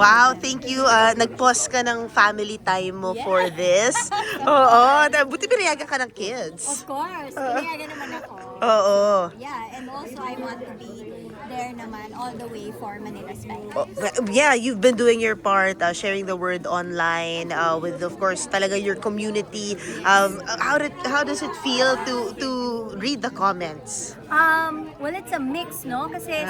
Wow, thank you. Nag-pause ka ng family time mo for this. Oo, buti pinayagan ka ng kids. Of course, pinayagan naman ako. Oo. Yeah, and also I want to be there naman all the way for Manila Spiders. Yeah, you've been doing your part, sharing the word online with, of course, talaga your community. How does it feel to read the comments? Well, it's a mix, no? Kasi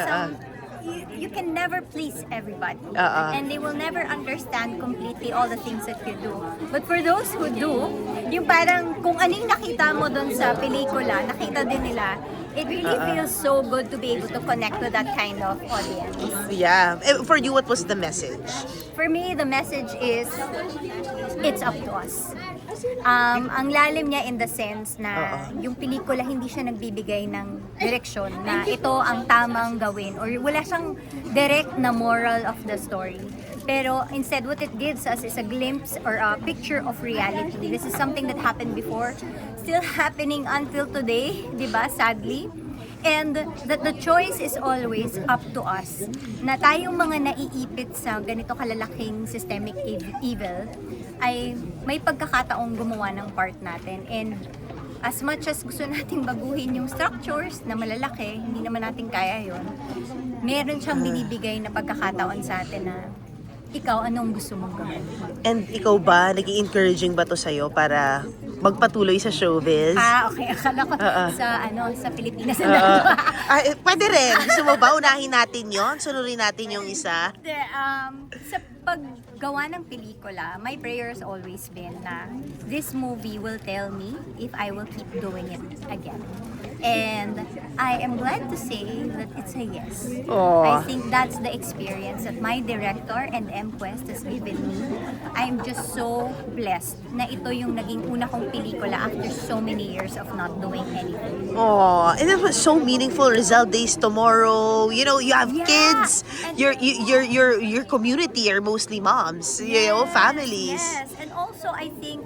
you can never please everybody. And they will never understand completely all the things that you do. But for those who do, yung parang kung anong nakita mo dun sa pelikula, nakita din nila, it really feels so good to be able to connect with that kind of audience. Yeah. For you, what was the message? For me, the message is, it's up to us. Ang lalim niya in the sense na yung pelikula hindi siya nagbibigay ng direksyon na ito ang tamang gawin or wala siyang direct na moral of the story. Pero instead, what it gives us is a glimpse or a picture of reality. This is something that happened before, still happening until today, di ba? Sadly. And that the choice is always up to us. Na tayong mga naiipit sa ganito kalalaking systemic evil ay may pagkakataong gumawa ng part natin. And as much as gusto nating baguhin yung structures na malalaki, hindi naman natin kaya yon. Meron siyang binibigay na pagkakataon sa atin na ikaw, anong gusto mong gawin? And ikaw ba, naging encouraging ba to sa'yo para magpatuloy sa showbiz? Okay. Akala ko sa Pilipinas. Pwede rin. Gusto mo ba unahin natin yon? Sunurin natin yung isa? Sa paggawa ng pelikula, my prayer has always been na this movie will tell me if I will keep doing it again. And I am glad to say that it's a yes. I think that's the experience that my director and MQuest has given me. I'm just so blessed na ito yung naging una kong pelikula after so many years of not doing anything. And it was so meaningful. Rizal Days tomorrow. You know, you have kids. Your community are mostly moms. You know, families. Yes, and also I think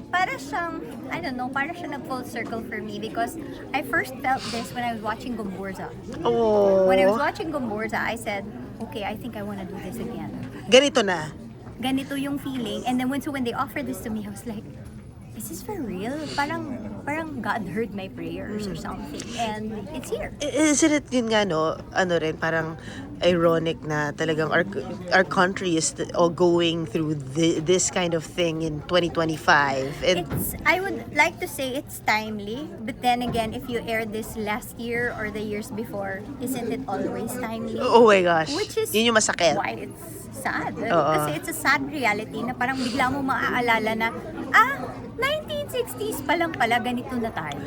para siyang, I don't know, para siya nag-full circle for me because I first felt this when I was watching Gomburza. When I was watching Gomburza, I said, okay, I think I want to do this again. Ganito na. Ganito yung feeling. And then when they offered this to me, I was like, is this for real? Parang God heard my prayers or something. And it's here. Isn't it yun nga, no? Ano rin, parang ironic na talagang our country is all going through this kind of thing in 2025. And I would like to say it's timely, but then again, if you aired this last year or the years before, isn't it always timely? oh my gosh. Which is yun yung masakit. why it's sad. Kasi it's a sad reality na parang bigla mo maaalala na, 1960s pa lang pala, ganito na tayo.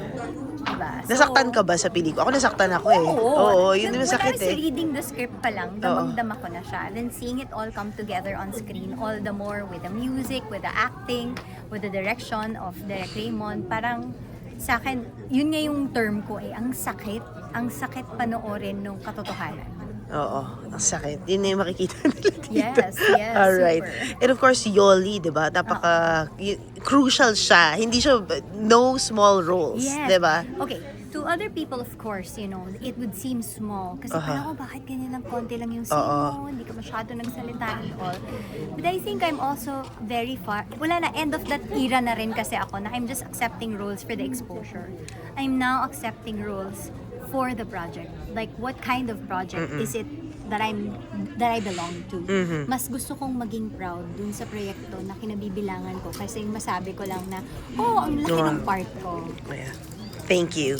Diba? Nasaktan ka ba sa pelikula? Ako nasaktan ako eh. Oo, yun yung masakit When I was eh. reading the script pa lang, damang-dama ko na siya. Then seeing it all come together on screen, all the more with the music, with the acting, with the direction of Derek Raymond, parang sa akin, yun nga yung term ko eh, ang sakit panoorin nung katotohanan. Oo, ang sakit. Yun na yung makikita nila dito. Yes, Alright. super. And of course, Yoli, di ba? Crucial siya. Hindi siya, no small roles. Yes. Di ba? Okay, to other people, of course, you know, it would seem small. Kasi parang, bakit ganyan lang, konti lang yung scene mo, hindi ka masyado nagsalita and all. But I think I'm also very far, wala na, end of that era na rin kasi ako, na I'm just accepting roles for the exposure. I'm now accepting roles for the project. Like, what kind of project is it that I belong to? Mas gusto kong maging proud dun sa proyekto na kinabibilangan ko kasi yung masabi ko lang na, ang laki ng part ko. Yeah. Thank you.